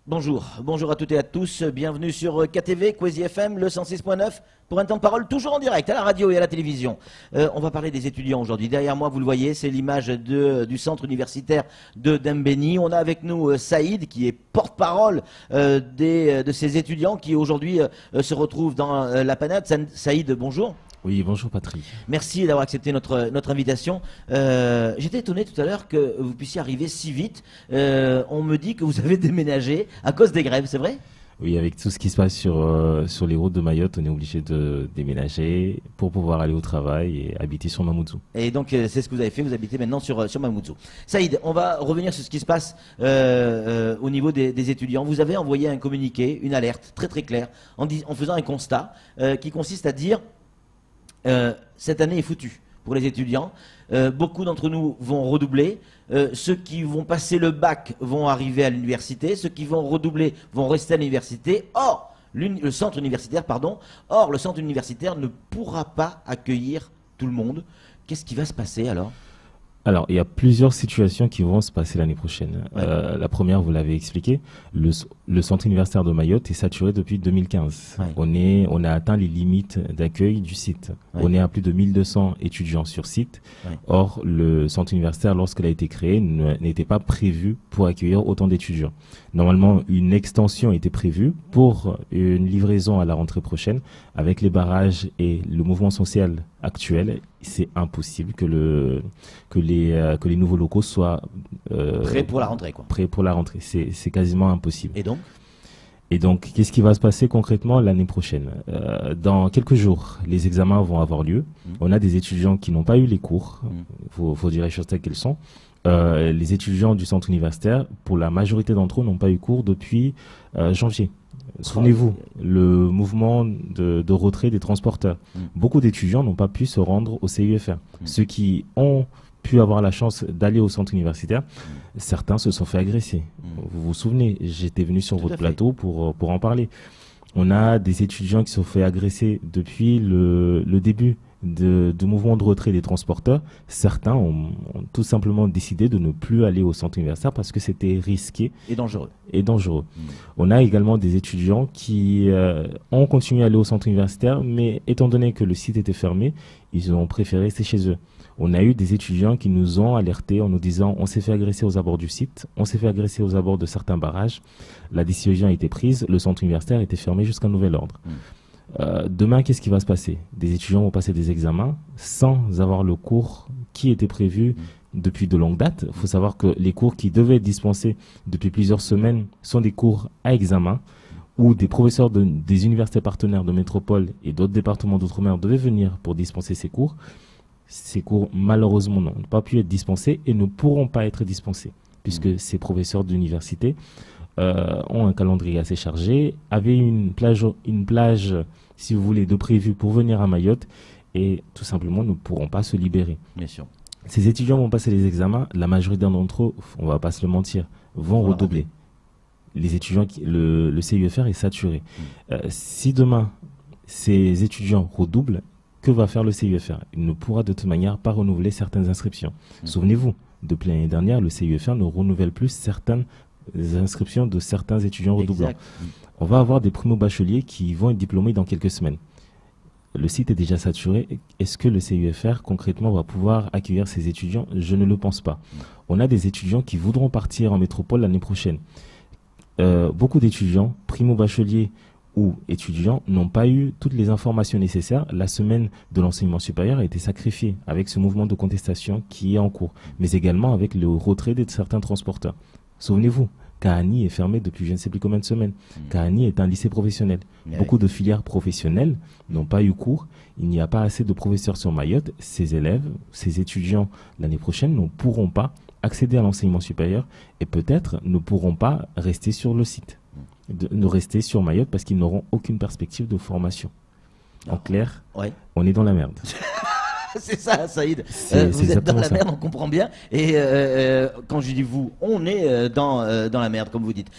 Bonjour à toutes et à tous, bienvenue sur KTV, Kwezi FM, le 106.9, pour un temps de parole toujours en direct, à la radio et à la télévision. On va parler des étudiants aujourd'hui. Derrière moi, vous le voyez, c'est l'image du centre universitaire de Dembéni. On a avec nous Saïd, qui est porte-parole de ces étudiants qui aujourd'hui se retrouvent dans la panade. Saïd, bonjour. Oui, bonjour Patrick. Merci d'avoir accepté notre invitation. J'étais étonné tout à l'heure que vous puissiez arriver si vite. On me dit que vous avez déménagé à cause des grèves, c'est vrai ? Oui, avec tout ce qui se passe sur les routes de Mayotte, on est obligé de déménager pour pouvoir aller au travail et habiter sur Mamoudzou. Et donc c'est ce que vous avez fait, vous habitez maintenant sur Mamoudzou. Saïd, on va revenir sur ce qui se passe au niveau des étudiants. Vous avez envoyé un communiqué, une alerte très très claire, en faisant un constat qui consiste à dire cette année est foutue pour les étudiants. Beaucoup d'entre nous vont redoubler. Ceux qui vont passer le bac vont arriver à l'université. Ceux qui vont redoubler vont rester à l'université. Or, le centre universitaire ne pourra pas accueillir tout le monde. Qu'est-ce qui va se passer alors ? Alors, il y a plusieurs situations qui vont se passer l'année prochaine. Ouais. La première, vous l'avez expliqué, le centre universitaire de Mayotte est saturé depuis 2015. Ouais. On a atteint les limites d'accueil du site. Ouais. On est à plus de 1200 étudiants sur site. Ouais. Or, le centre universitaire, lorsqu'il a été créé, n'était pas prévu pour accueillir autant d'étudiants. Normalement, une extension était prévue pour une livraison à la rentrée prochaine. Avec les barrages et le mouvement social actuel, c'est impossible que les nouveaux locaux soient prêts pour la rentrée, quoi. Prêts pour la rentrée, c'est quasiment impossible. Et donc, qu'est-ce qui va se passer concrètement l'année prochaine ? Dans quelques jours, les examens vont avoir lieu. On a des étudiants qui n'ont pas eu les cours. Faut dire les choses telles qu'elles sont. Les étudiants du centre universitaire, pour la majorité d'entre eux, n'ont pas eu cours depuis janvier. Souvenez-vous, le mouvement de retrait des transporteurs. Beaucoup d'étudiants n'ont pas pu se rendre au CUFR. Ceux qui ont pu avoir la chance d'aller au centre universitaire, certains se sont fait agresser. Vous vous souvenez, j'étais venu sur votre plateau pour en parler. On a des étudiants qui se sont fait agresser depuis le début du mouvement de retrait des transporteurs. Certains ont tout simplement décidé de ne plus aller au centre universitaire parce que c'était risqué et dangereux. On a également des étudiants qui ont continué à aller au centre universitaire, mais étant donné que le site était fermé, ils ont préféré rester chez eux. On a eu des étudiants qui nous ont alertés en nous disant on s'est fait agresser aux abords du site, on s'est fait agresser aux abords de certains barrages, la décision a été prise, le centre universitaire était fermé jusqu'à nouvel ordre. Demain, qu'est-ce qui va se passer ? Des étudiants vont passer des examens sans avoir le cours qui était prévu depuis de longues dates. Il faut savoir que les cours qui devaient être dispensés depuis plusieurs semaines sont des cours à examen où des professeurs des universités partenaires de métropole et d'autres départements d'outre-mer devaient venir pour dispenser ces cours. Ces cours, malheureusement, n'ont pas pu être dispensés et ne pourront pas être dispensés puisque ces professeurs d'université ont un calendrier assez chargé, avaient une plage, si vous voulez, de prévu pour venir à Mayotte et tout simplement ne pourront pas se libérer. Bien sûr. Ces étudiants vont passer les examens, la majorité d'entre eux, on ne va pas se le mentir, vont redoubler. Les étudiants, le CUFR est saturé. Si demain, ces étudiants redoublent, que va faire le CUFR ? Il ne pourra de toute manière pas renouveler certaines inscriptions. Souvenez-vous, depuis l'année dernière, le CUFR ne renouvelle plus certaines inscriptions de certains étudiants redoublants. On va avoir des primo-bacheliers qui vont être diplômés dans quelques semaines. Le site est déjà saturé. Est-ce que le CUFR, concrètement, va pouvoir accueillir ces étudiants ? Je ne le pense pas. On a des étudiants qui voudront partir en métropole l'année prochaine. Beaucoup d'étudiants, primo-bacheliers ou étudiants, n'ont pas eu toutes les informations nécessaires. La semaine de l'enseignement supérieur a été sacrifiée avec ce mouvement de contestation qui est en cours, mais également avec le retrait de certains transporteurs. Souvenez-vous, Kahani est fermé depuis je ne sais plus combien de semaines. Kahani est un lycée professionnel. Beaucoup de filières professionnelles n'ont pas eu cours. Il n'y a pas assez de professeurs sur Mayotte. Ces élèves, ces étudiants, l'année prochaine, ne pourront pas accéder à l'enseignement supérieur et peut-être ne pourront pas rester sur le site, ne rester sur Mayotte parce qu'ils n'auront aucune perspective de formation. En clair, on est dans la merde. C'est ça, Saïd. Vous êtes dans la merde, on comprend bien. Et quand je dis vous, on est dans la merde, comme vous dites.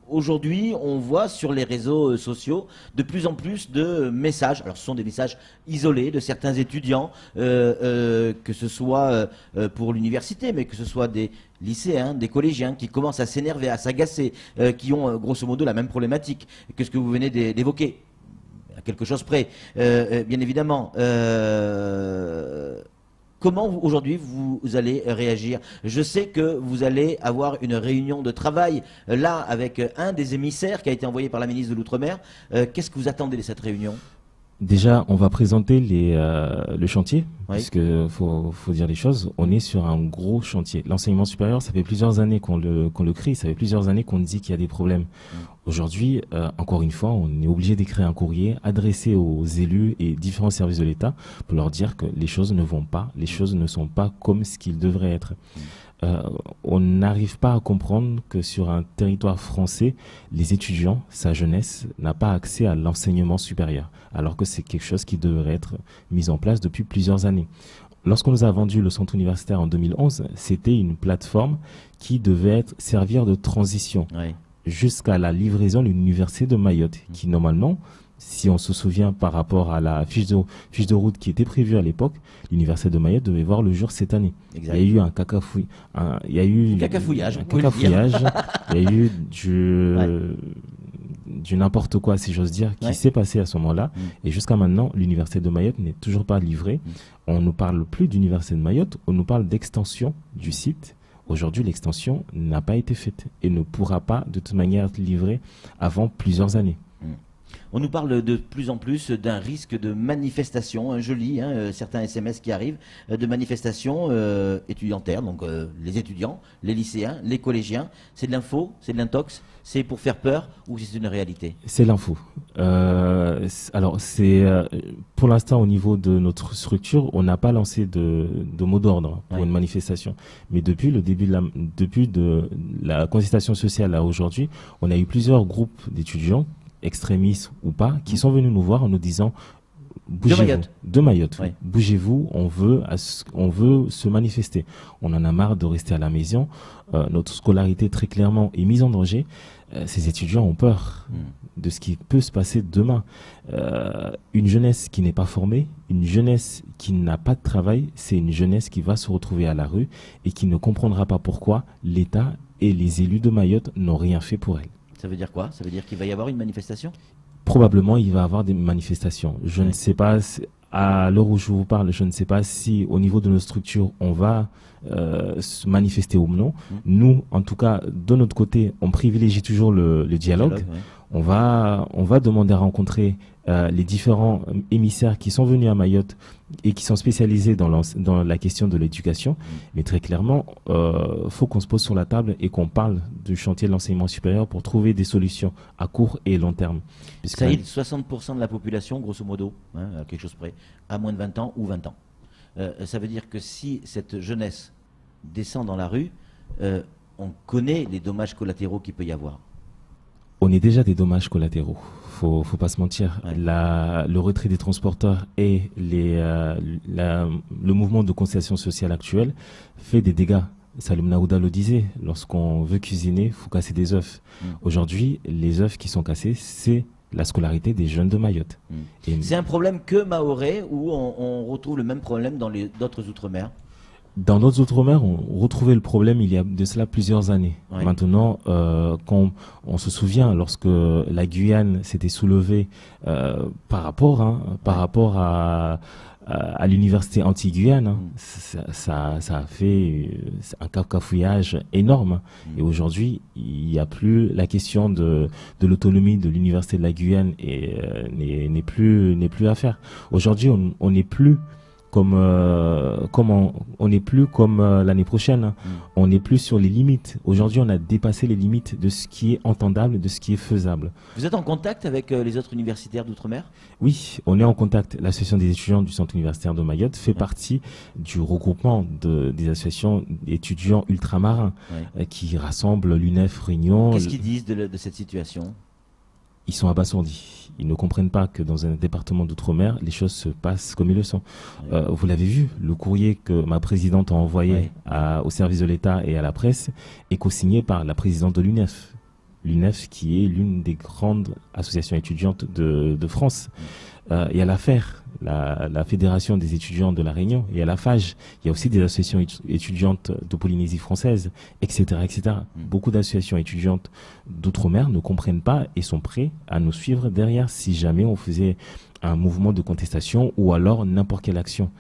aujourd'hui, on voit sur les réseaux sociaux de plus en plus de messages. Alors, ce sont des messages isolés de certains étudiants, que ce soit pour l'université, mais que ce soit des lycéens, des collégiens qui commencent à s'énerver, à s'agacer, qui ont grosso modo la même problématique que ce que vous venez d'évoquer. À quelque chose près, bien évidemment. Comment aujourd'hui vous allez réagir? Je sais que vous allez avoir une réunion de travail là avec un des émissaires qui a été envoyé par la ministre de l'Outre-mer. Qu'est-ce que vous attendez de cette réunion? Déjà, on va présenter le chantier, Oui. puisque faut dire les choses. On est sur un gros chantier. L'enseignement supérieur, ça fait plusieurs années qu'on le crie, ça fait plusieurs années qu'on dit qu'il y a des problèmes. Aujourd'hui, encore une fois, on est obligé d'écrire un courrier adressé aux élus et différents services de l'État pour leur dire que les choses ne vont pas, les choses ne sont pas comme ce qu'ils devraient être. On n'arrive pas à comprendre que sur un territoire français, les étudiants, sa jeunesse, n'a pas accès à l'enseignement supérieur, alors que c'est quelque chose qui devrait être mis en place depuis plusieurs années. Lorsqu'on nous a vendu le centre universitaire en 2011, c'était une plateforme qui devait servir de transition jusqu'à la livraison de l'université de Mayotte, qui normalement, si on se souvient par rapport à la fiche de route qui était prévue à l'époque, l'université de Mayotte devait voir le jour cette année. Exact. Il y a eu un cacafouillage, il y a eu du n'importe quoi, si j'ose dire, qui s'est passé à ce moment-là. Et jusqu'à maintenant, l'université de Mayotte n'est toujours pas livrée. On ne parle plus d'université de Mayotte, on nous parle d'extension du site. Aujourd'hui, l'extension n'a pas été faite et ne pourra pas de toute manière être livrée avant plusieurs années. On nous parle de plus en plus d'un risque de manifestation, je lis certains SMS qui arrivent, de manifestations étudiantaires, donc les étudiants, les lycéens, les collégiens. C'est de l'info, c'est de l'intox, c'est pour faire peur ou c'est une réalité? C'est l'info. Alors, pour l'instant, au niveau de notre structure, on n'a pas lancé de mot d'ordre pour une manifestation. Mais depuis le début de la consultation sociale à aujourd'hui, on a eu plusieurs groupes d'étudiants, extrémistes ou pas, qui sont venus nous voir en nous disant de Mayotte, oui. Bougez-vous, on veut se manifester. On en a marre de rester à la maison. Notre scolarité très clairement est mise en danger. Ces étudiants ont peur de ce qui peut se passer demain. Une jeunesse qui n'est pas formée, une jeunesse qui n'a pas de travail, c'est une jeunesse qui va se retrouver à la rue et qui ne comprendra pas pourquoi l'État et les élus de Mayotte n'ont rien fait pour elle. Ça veut dire quoi? Ça veut dire qu'il va y avoir une manifestation? Probablement, il va y avoir des manifestations. Je ne sais pas, à l'heure où je vous parle, je ne sais pas si au niveau de nos structures, on va se manifester ou non. Nous, en tout cas, de notre côté, on privilégie toujours le dialogue. On va demander à rencontrer les différents émissaires qui sont venus à Mayotte et qui sont spécialisés dans la question de l'éducation. Mais très clairement, faut qu'on se pose sur la table et qu'on parle du chantier de l'enseignement supérieur pour trouver des solutions à court et long terme. Saïd, 60% de la population, grosso modo, à quelque chose près, a moins de 20 ans ou 20 ans. Ça veut dire que si cette jeunesse descend dans la rue, on connaît les dommages collatéraux qu'il peut y avoir. On est déjà des dommages collatéraux, faut pas se mentir. Le retrait des transporteurs et le mouvement de conciliation sociale actuel fait des dégâts. Salim Naouda le disait, lorsqu'on veut cuisiner, il faut casser des œufs. Aujourd'hui, les œufs qui sont cassés, c'est la scolarité des jeunes de Mayotte. C'est un problème que Mahorais ou on retrouve le même problème dans d'autres outre-mer? Dans d'autres outre-mer, on retrouvait le problème il y a de cela plusieurs années. Maintenant, quand on se souvient, lorsque la Guyane s'était soulevée par rapport à l'université anti-Guyane, ça a fait un cafouillage énorme. Et aujourd'hui, il n'y a plus la question de l'autonomie de l'université de la Guyane et n'est plus à faire. Aujourd'hui, on n'est plus on n'est plus comme l'année prochaine. On n'est plus sur les limites. Aujourd'hui, on a dépassé les limites de ce qui est entendable, de ce qui est faisable. Vous êtes en contact avec les autres universitaires d'outre-mer? Oui, on est en contact. L'association des étudiants du centre universitaire de Mayotte fait partie du regroupement des associations d'étudiants ultramarins qui rassemblent l'UNEF, Réunion. Qu'est-ce qu'ils disent de cette situation? Ils sont abasourdis. Ils ne comprennent pas que dans un département d'outre-mer, les choses se passent comme ils le sont. Vous l'avez vu, le courrier que ma présidente a envoyé au service de l'État et à la presse est co-signé par la présidente de l'UNEF. l'UNEF qui est l'une des grandes associations étudiantes de France. Il y a l'AFER, la Fédération des étudiants de la Réunion, il y a la FAGE, il y a aussi des associations étudiantes de Polynésie française, etc., etc. Beaucoup d'associations étudiantes d'outre-mer ne comprennent pas et sont prêts à nous suivre derrière si jamais on faisait un mouvement de contestation ou alors n'importe quelle action.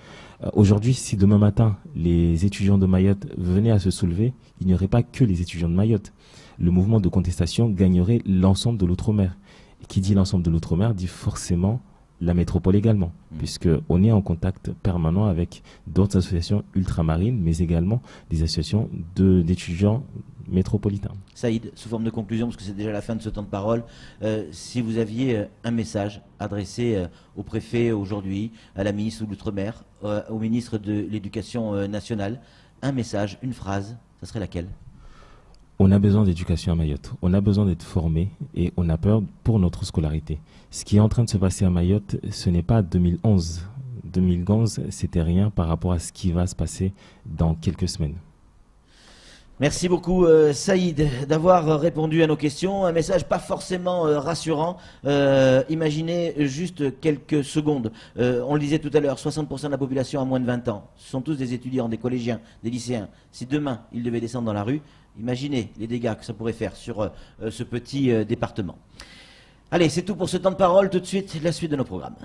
Aujourd'hui, si demain matin, les étudiants de Mayotte venaient à se soulever, il n'y aurait pas que les étudiants de Mayotte. Le mouvement de contestation gagnerait l'ensemble de l'outre-mer. Et qui dit l'ensemble de l'outre-mer dit forcément la métropole également, puisqu'on est en contact permanent avec d'autres associations ultramarines, mais également des associations d'étudiants métropolitains. Saïd, sous forme de conclusion, parce que c'est déjà la fin de ce temps de parole, si vous aviez un message adressé au préfet aujourd'hui, à la ministre de l'Outre-mer, au ministre de l'Éducation nationale, un message, une phrase, ça serait laquelle ? On a besoin d'éducation à Mayotte, on a besoin d'être formé et on a peur pour notre scolarité. Ce qui est en train de se passer à Mayotte, ce n'est pas 2011. 2011, c'était rien par rapport à ce qui va se passer dans quelques semaines. Merci beaucoup Saïd d'avoir répondu à nos questions. Un message pas forcément rassurant. Imaginez juste quelques secondes. On le disait tout à l'heure, 60% de la population a moins de 20 ans. Ce sont tous des étudiants, des collégiens, des lycéens. Si demain ils devaient descendre dans la rue, imaginez les dégâts que ça pourrait faire sur ce petit département. Allez, c'est tout pour ce temps de parole. Tout de suite, la suite de nos programmes.